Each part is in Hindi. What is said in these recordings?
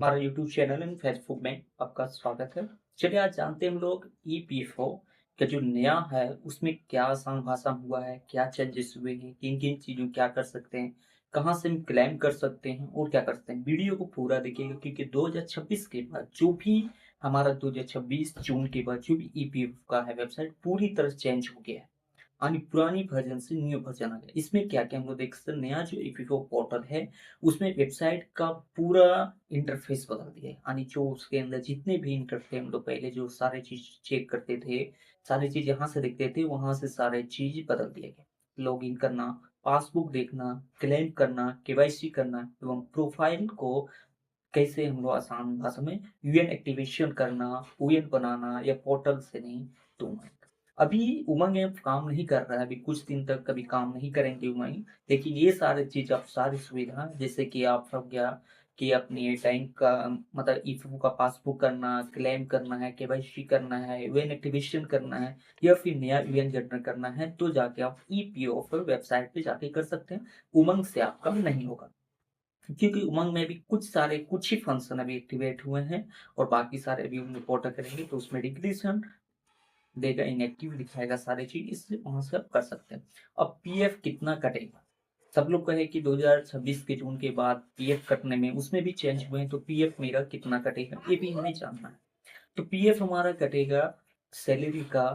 हमारा यूट्यूब चैनल एंड फेसबुक में आपका स्वागत है। चलिए आज जानते हैं हम लोग ईपीएफओ का जो नया है उसमें क्या आसान भाषा हुआ है, क्या चेंजेस हुए हैं, किन-किन चीज़ों क्या कर सकते हैं, कहाँ से हम क्लेम कर सकते हैं और क्या कर सकते हैं। वीडियो को पूरा देखिएगा क्योंकि 2026 के बाद जो भी हमारा 2026 जून के बाद जो भी ईपीएफओ का है वेबसाइट पूरी तरह से चेंज हो गया है। यानी पुरानी वर्जन से न्यू वर्जन आ गया। इसमें क्या-क्या हम लोग देख सकते हैं, नया जो ईपीएफओ पोर्टल है, उसमें वेबसाइट का पूरा इंटरफ़ेस बदल दिया है। यानी जो उसके अंदर जितने भी इंटर थे, हम लोग पहले जो सारे चीज़ चेक करते थे, सारी चीज़ यहाँ से देखते थे, वहाँ से सारे चीज़ बदल दिया गया। लॉगिन करना, पासबुक देखना, क्लेम करना, केवाईसी करना एवं प्रोफ़ाइल को कैसे हम लोग आसान भाषा में यूएन एक्टिवेशन करना, यूएन बनाना या पोर्टल से नहीं तो अभी उमंग ऐप काम नहीं कर रहा है, अभी कुछ दिन तक कभी काम नहीं करेंगे उमंग, लेकिन ये सारी चीज़ अब सारी सुविधा जैसे कि आप हो गया कि अपनी बैंक का मतलब ईपीएफओ का पासबुक करना, क्लेम करना है, केवाईसी करना है, यूएन एक्टिवेशन करना है या फिर नया यूएन जनरेट करना है, तो जाके आप ईपीएफओ वेबसाइट पे जाके कर सकते हैं। उमंग से आपका नहीं होगा। क्योंकि उमंग में भी कुछ ही फंक्शन अभी एक्टिवेट हुए हैं और बाकी सारे अभी हम रिपोर्ट करेंगे तो उसमें डिक्लेरेशन देगा, इनएक्टिव दिखाएगा सारी चीज, इससे वहां से आप कर सकते हैं। अब पीएफ कितना कटेगा, सब लोग कहे कि 2026 के जून के बाद पीएफ कटने में उसमें भी चेंज हुए हैं, तो पीएफ मेरा कितना कटेगा ये भी हमें जानना है। तो पीएफ हमारा कटेगा सैलरी का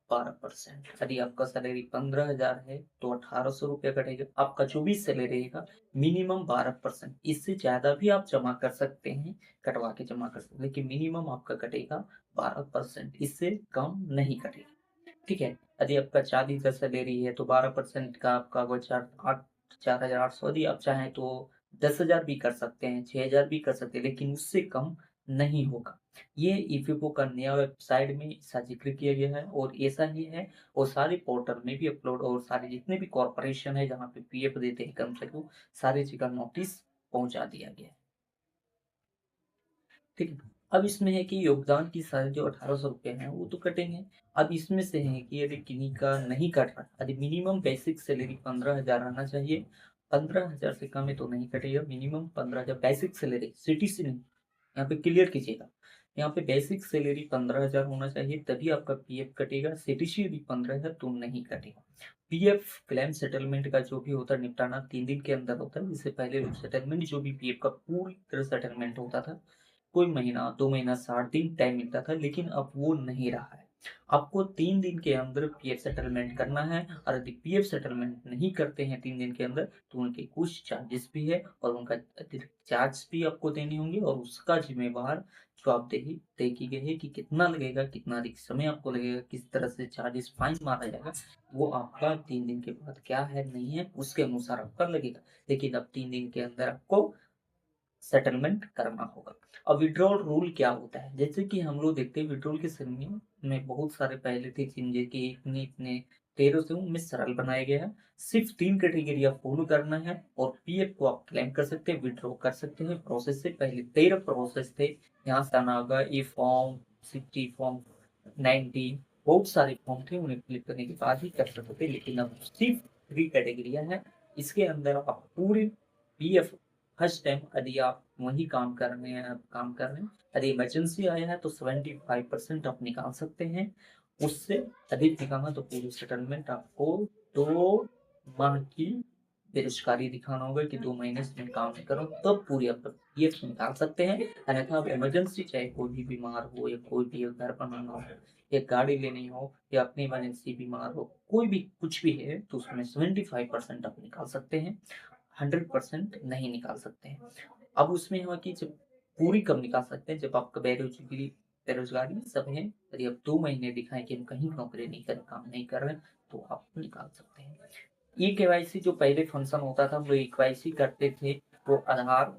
12%। यदि आपका सैलरी 15,000 है तो 1,800 रुपया कटेगा। आपका जो भी सैलरी रहेगा मिनिमम 12%, इससे ज़्यादा भी आप जमा कर सकते हैं, कटवा के जमा कर सकते हैं, लेकिन मिनिमम आपका कटेगा 12%, इससे कम नहीं कटेगा। ठीक है। यदि आपका 40,000 सैलरी है तो 12% का आपका वो 4,800। यदि आप चाहें तो 10,000 भी कर सकते हैं, 6,000 भी कर सकते हैं, लेकिन उससे कम नहीं होगा। ये ईपीएफओ का नया वेबसाइट में इसका जिक्र किया गया है और ऐसा ही है और सारे पोर्टल में भी अपलोड और सारे जितने भी कॉरपोरेशन है जहाँ पे पीएफ देते हैं कर्मचारी को, सारी चीज का नोटिस पहुंचा दिया गया है। ठीक है। अब इसमें है कि योगदान की सारे जो 1,800 रुपये हैं वो तो कटेंगे। अब इसमें से है कि यदि किन्हीं का नहीं कट रहा, यदि मिनिमम बेसिक सैलरी 15,000 आना चाहिए, 15,000 से कम है तो नहीं कटेगा। मिनिमम 15,000 बेसिक सैलरी, सीटीसी नहीं, यहाँ पे क्लियर कीजिएगा। यहाँ पे बेसिक सैलरी 15,000 होना चाहिए तभी आपका पीएफ कटेगा। सीटीसी यदि 15,000 तो नहीं कटेगा। पीएफ क्लेम सेटलमेंट का जो भी होता है निपटाना 3 दिन के अंदर होता है। इससे पहले सेटलमेंट जो भी पीएफ का पूरी तरह सेटलमेंट होता था, कोई महीना 2 महीना 60 दिन टाइम मिलता था, लेकिन अब वो नहीं रहा है। आपको 3 दिन के अंदर पीएफ सेटलमेंट करना है और यदि पीएफ सेटलमेंट नहीं करते हैं 3 दिन के अंदर तो उनके कुछ चार्जेस भी है और उनका अतिरिक्त चार्ज भी आपको देने होंगे और उसका जिम्मेवार जवाबदेही तय की गई है कि कितना लगेगा, कितना अधिक समय आपको लगेगा, किस तरह से चार्जेस फाइन मारा जाएगा, वो आपका 3 दिन के बाद क्या है नहीं है उसके अनुसार आपका लगेगा। लेकिन अब 3 दिन के अंदर आपको सेटलमेंट करना होगा। अब विड्रॉल रूल क्या होता है, जैसे कि हम लोग देखते हैं विड्रॉल के समय में बहुत सारे पहले थे चेंजेस कि इतने इतने 13 से उनमें सरल बनाया गया है। सिर्फ 3 कैटेगरी आप फॉलो करना है और पीएफ को आप क्लेम कर सकते हैं, विड्रॉ कर सकते हैं। प्रोसेस से पहले 13 प्रोसेस थे, यहाँ से आना होगा ई फॉर्म 60 फॉर्म 90, बहुत सारे फॉर्म थे, उन्हें क्लिक करने के बाद ही कर सकते थे, लेकिन अब सिर्फ 3 कैटेगरियां हैं। इसके अंदर आप पूरी पीएफ फर्स्ट टाइम यदि आप वही काम कर रहे हैं, यदि इमरजेंसी आया है तो 75% आप निकाल सकते हैं। उससे अधिक निकालना तो पूरी सेटलमेंट आपको 2 माह की बेरोजगारी दिखाना होगा कि 2 महीने से मैं काम नहीं कर रहा हूँ, तब पूरी आप पीएफ निकाल सकते हैं। अन्यथा आप इमरजेंसी चाहे कोई भी बीमार हो या कोई भी घर बनाना हो या गाड़ी लेनी हो या अपनी इमरजेंसी बीमार हो, कोई भी कुछ भी है तो उसमें 75% आप निकाल सकते हैं, 100% नहीं निकाल सकते हैं। अब उसमें हुआ कि जब पूरी कब निकाल सकते हैं, जब आपका बेरोजगारी बेरोजगारी सब है, यदि आप 2 महीने दिखाएं कि हम कहीं नौकरी नहीं कर काम नहीं कर रहे हैं, तो आप निकाल सकते हैं। ई केवाईसी जो पहले फंक्शन होता था, हम लोग ई केवाईसी करते थे, वो आधार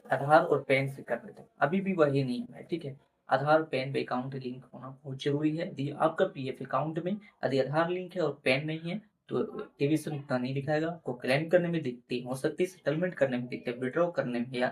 आधार और पैन से करते थे। अभी भी वही नियम है, ठीक है। आधार पैन पे अकाउंट लिंक होना बहुत जरूरी है। यदि आपका पीएफ अकाउंट में यदि आधार लिंक है और पैन नहीं है तो एक्टिवेशन उतना नहीं दिखाएगा। आपको क्लेम करने में दिक्कत हो सकती है, सेटलमेंट करने में दिक्कत, विड्रॉ करने में या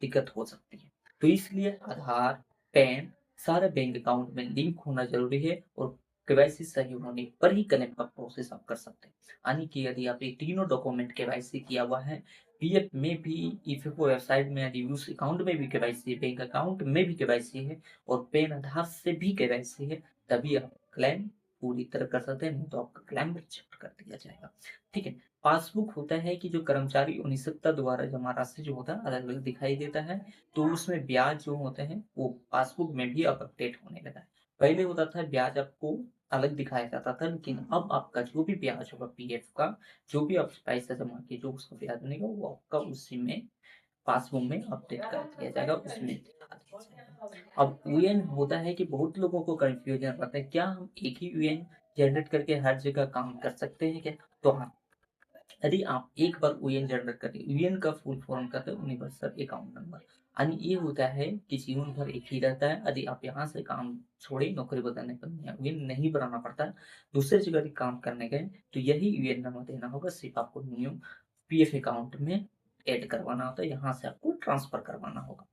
दिक्कत हो सकती है। तो इसलिए आधार, पैन सारे बैंक अकाउंट में लिंक होना जरूरी है और केवाईसी सही होने पर ही क्लेम का प्रोसेस आप कर सकते हैं। यानी कि यदि आप ये तीनों डॉक्यूमेंट केवाईसी किया हुआ है, पीएफ में भी ईपीएफओ वेबसाइट में यदि उस अकाउंट में भी केवाईसी है, बैंक अकाउंट में भी केवाईसी है और पैन आधार से भी केवाईसी है, तभी आप क्लेम पूरी तरह कर सकते हैं, नहीं तो आपका क्लेम रिजेक्ट कर दिया जाएगा। ठीक है। पासबुक होता है कि जो कर्मचारी नियोक्ता द्वारा जमा राशि जो होता है अलग अलग दिखाई देता है, तो उसमें ब्याज जो होते हैं वो पासबुक में भी अब अपडेट होने लगा है। पहले होता था ब्याज आपको अलग दिखाया जाता था, लेकिन अब आपका जो भी ब्याज होगा पीएफ का, जो भी आप पैसा जमा किए जो उसका ब्याज बनेगा वो आपका उसी में पासबुक में अपडेट कर दिया जाएगा, उसमें दिखा दिया जाएगा। अब यूएन होता है कि बहुत लोगों को कंफ्यूजन रहता है, क्या हम एक ही यूएन जनरेट करके हर जगह काम कर सकते हैं क्या? तो हाँ, यदि आप एक बार यूएन जनरेट करें, यूएन का फुल फॉर्म कहते हैं यूनिवर्सल अकाउंट नंबर, यानी ये होता है कि जीवन भर एक ही रहता है। यदि आप यहाँ से काम छोड़े, नौकरी बदलने पर यूएन नहीं बनाना पड़ता है, दूसरे जगह यदि काम करने गए तो यही यूएन नंबर देना होगा, सिर्फ आपको न्यू पीएफ अकाउंट में ऐड करवाना होता है, यहाँ से आपको ट्रांसफर करवाना होगा।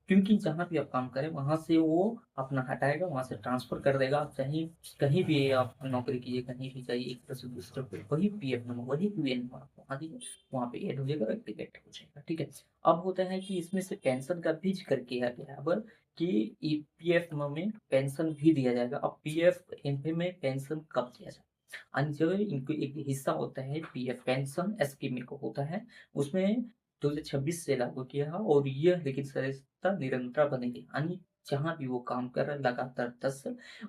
क्योंकि जहाँ भी आप काम करें वहां से वो अपना हटाएगा, वहां से ट्रांसफर कर देगा। आप चाहे कहीं भी आप नौकरी कीजिए, कहीं भी जाइए, एक तरह से दूसरे पे वही पीएफ नंबर वही यूएन नंबर आपको वहाँ दीजिए, वहाँ पे ऐड हो जाएगा, एक्टिवेट हो जाएगा। ठीक है। अब होता है कि इसमें से पेंशन का भी जिक्र किया गया है अब, कि पीएफ में पेंशन भी दिया जाएगा। अब पीएफ एमपी में पेंशन कब दिया जाएगा, और जो इनको एक हिस्सा होता है पीएफ पेंशन स्कीम को होता है, उसमें 2026 से लागू किया है, और यह लेकिन सदस्यता निरंतर बनेगी, यानी जहाँ भी वो काम कर रहा है लगातार 10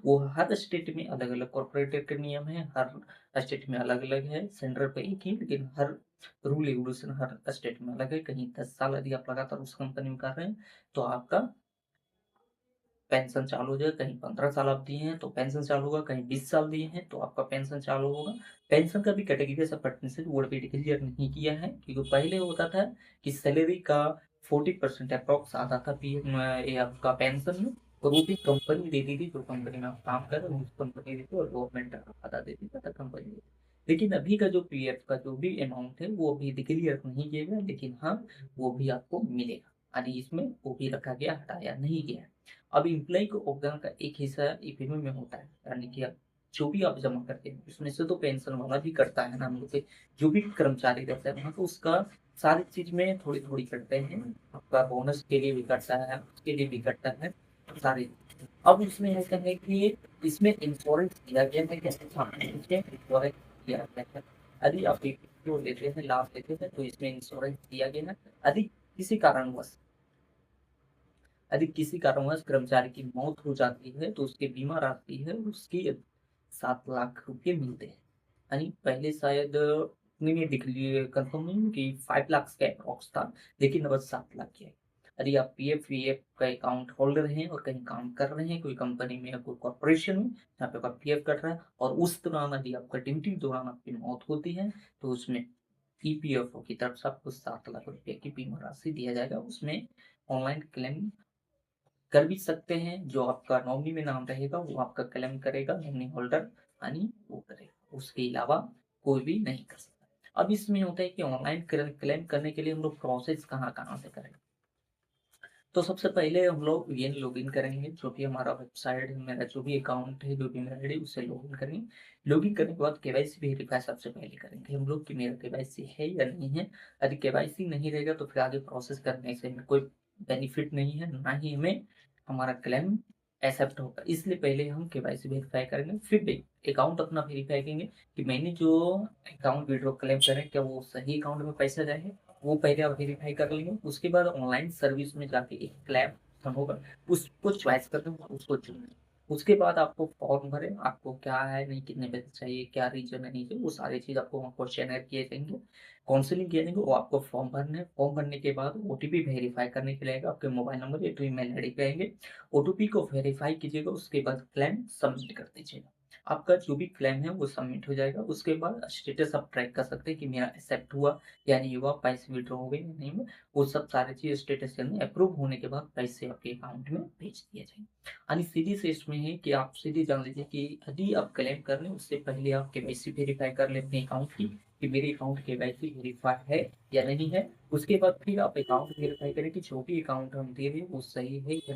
वो हर स्टेट में अलग अलग कॉर्पोरेट के नियम है, हर स्टेट में अलग अलग है, सेंटर पे एक ही, लेकिन हर रूल रेगुलेशन हर स्टेट में अलग है। कहीं 10 साल यदि आप लगातार उस कंपनी में कर रहे हैं तो आपका पेंशन चालू हो जाएगा, कहीं 15 साल आप दिए हैं तो पेंशन चालू होगा, कहीं 20 साल दिए हैं तो आपका पेंशन चालू होगा। पेंशन का भी कैटेगरी सब पढ़ने से वो भी क्लियर नहीं किया है, क्योंकि पहले होता था कि सैलरी का 40% अप्रॉक्स आता था पी ये आपका पेंशन में, और वो भी कंपनी देती थी, जो कंपनी में आप काम कर रहे हो उस कंपनी देती और गवर्नमेंट आधा देती था कंपनी देती। लेकिन अभी का जो पीएफ का जो भी अमाउंट है वो अभी क्लियर नहीं किया गया, लेकिन हाँ वो भी आपको मिलेगा, यानी इसमें वो भी रखा गया, हटाया नहीं गया। अब इम्प्लॉय को योगदान का एक हिस्सा ईपीएफ में होता है, यानी कि आप जो भी आप जमा करते हैं उसमें से तो पेंशन वाला भी करता है ना, हम लोग के जो भी कर्मचारी रहता है वहाँ तो उसका सारी चीज में थोड़ी थोड़ी करते हैं, आपका बोनस के लिए भी करता है, उसके लिए भी करता है सारे। अब इसमें ऐसा है कि इसमें इंश्योरेंस किया गया है, कैसे इंश्योरेंस किया गया है। यदि आप जो लेते हैं लाभ लेते हैं तो इसमें इंश्योरेंस किया गया है। यदि किसी कारणवश यदि किसी कारणवश कर्मचारी की मौत हो जाती है तो उसकी बीमा राशि है उसकी 7 लाख रुपए मिलते हैं, यानी पहले शायद नहीं दिख लिए कंफर्म नहीं कि 5 लाख का अप्रॉक्स था, लेकिन अब 7 लाख किया है। यदि आप पीएफ वीएफ का अकाउंट होल्डर हैं और कहीं काम कर रहे हैं कोई कंपनी में या कोई कॉर्पोरेशन में जहाँ पे आपका पीएफ कट रहा है, और उस दौरान यदि आपका ड्यूटी दौरान आपकी मौत होती है तो उसमें ईपीएफओ की तरफ से आपको 7 लाख रुपए की बीमा राशि दिया जाएगा। उसमें ऑनलाइन क्लेम कर भी सकते हैं, जो आपका नॉमिनी में नाम रहेगा वो आपका क्लेम करेगा, नॉमिनी होल्डर यानी वो करेगा, उसके अलावा कोई भी नहीं कर सकता। अब इसमें होता है कि ऑनलाइन क्लेम करने के लिए हम लोग प्रोसेस कहाँ कहाँ से करें। तो सबसे पहले हम लोग वीएन लॉगिन करेंगे, जो भी हमारा वेबसाइट है, मेरा जो भी अकाउंट है, जो भी मेरा आईडी उससे लॉगिन करेंगे। लॉगिन करने के बाद केवाईसी वेरीफाई सबसे पहले करेंगे हम लोग कि मेरा केवाईसी है या नहीं है। यदि केवाईसी नहीं रहेगा तो फिर आगे प्रोसेस करने से हमें कोई बेनिफिट नहीं है, ना ही हमें हमारा क्लेम एक्सेप्ट होगा। इसलिए पहले हम केवाईसी वेरीफाई करेंगे, फिर अकाउंट अपना वेरीफाई करेंगे कि मैंने जो अकाउंट विड्रॉ क्लेम करें क्या वो सही अकाउंट में पैसा जाए, वो पहले आप वेरीफाई कर लेंगे। उसके बाद ऑनलाइन सर्विस में जाके एक क्लैम होगा, उसको चॉइस कर देंगे, उसको चुनेंगे। उसके बाद आपको फॉर्म भरें, आपको क्या है नहीं, कितने पैसे चाहिए, क्या रीजन है नहीं चाहिए, वो सारी चीज़ आपको वहाँ क्वेश्चन किए जाएंगे, काउंसलिंग किए जाएंगे, वो आपको फॉर्म भरना है। फॉर्म भरने के बाद ओटीपी वेरीफाई करने के लिए आएगा, आपके मोबाइल नंबर या तो ईमेल आईडी पे आएंगे। ओटीपी को वेरीफाई कीजिएगा, उसके बाद क्लेम सबमिट कर दीजिएगा। आपका जो भी क्लेम है वो सबमिट हो जाएगा। उसके बाद स्टेटस आप ट्रैक कर सकते हैं कि मेरा एक्सेप्ट हुआ या नहीं हुआ, पैसे विड्रॉ हो गए या नहीं हुए, वो सब सारी चीज स्टेटस के अंदर अप्रूव होने के बाद पैसे आपके अकाउंट में भेज दिए जाएंगे। यानी सीधी से इसमें है कि आप सीधी जान लीजिए कि यदि आप क्लेम कर लें उससे पहले आप केवाईसी वेरीफाई कर लें अपने अकाउंट की, कि मेरे अकाउंट केवाईसी वेरीफाई है या नहीं है। उसके बाद फिर आप अकाउंट वेरीफाई करें कि जो भी अकाउंट हम दे रहे हैं वो सही है या नहीं है।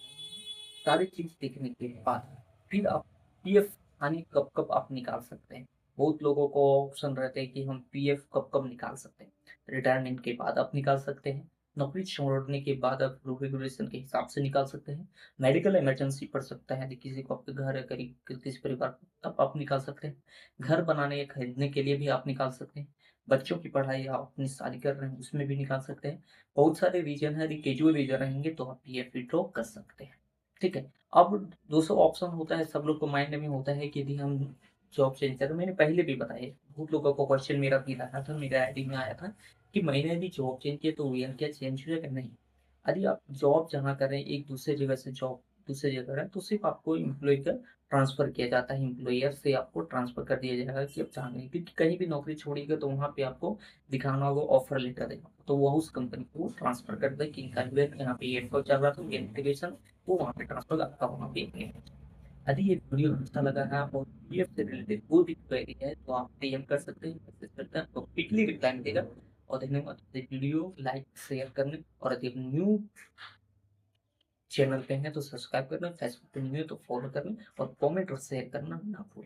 सारी चीज देखने के बाद फिर आप पीएफ यानी कब कब आप निकाल सकते हैं। बहुत लोगों को ऑप्शन रहते हैं कि हम पीएफ कब कब निकाल सकते हैं। रिटायरमेंट के बाद आप निकाल सकते हैं, नौकरी छोड़ने के बाद आप रेगुलेशन के हिसाब से निकाल सकते हैं, मेडिकल इमरजेंसी पड़ सकता है यदि किसी को आपके घर है करीब किसी परिवार को, तब आप निकाल सकते हैं, घर बनाने या खरीदने के लिए भी आप निकाल सकते हैं, बच्चों की पढ़ाई आप अपनी शादी कर रहे हैं उसमें भी निकाल सकते हैं। बहुत सारे रीजन है, यदि कैजुअल रीजन रहेंगे तो आप पीएफ विड्रॉ कर सकते हैं। ठीक है। अब दूसरा ऑप्शन होता है, सब लोग को माइंड में होता है कि यदि हम जॉब चेंज करें, मैंने पहले भी बताया, बहुत लोगों को क्वेश्चन मेरा भी आया था, मेरे आईडी में आया था कि मैंने यदि जॉब चेंज किया तो वीएन क्या चेंज हुआ कि नहीं। यदि आप जॉब जहाँ करें एक दूसरे जगह से जॉब दूसरी जगह करें तो सिर्फ आपको एम्प्लॉय का ट्रांसफर किया जाता है, एम्प्लॉयर से आपको ट्रांसफर कर दिया जाएगा कि आप जहाँ करें, क्योंकि कहीं भी नौकरी छोड़िएगा तो वहाँ पे आपको दिखाना होगा ऑफर लेटर देगा, तो वो उस कंपनी को ट्रांसफर कर दे कि इनका यहाँ पे ये चल रहा था इंटीग्रेशन, वो वहाँ पे ट्रांसफर आपका वहाँ पे यदि ये वीडियो अच्छा लगा है आप और पीएफ से रिलेटेड कोई भी क्वेरी है तो आप डीएम कर सकते हैं, मैसेज करते हैं, तो क्विकली रिप्लाई मिलेगा। और देखने के बाद वीडियो लाइक शेयर करने, और यदि आप न्यू चैनल पे हैं तो सब्सक्राइब करना, फेसबुक पे न्यू है तो फॉलो करना, और कमेंट और शेयर करना ना भूलें।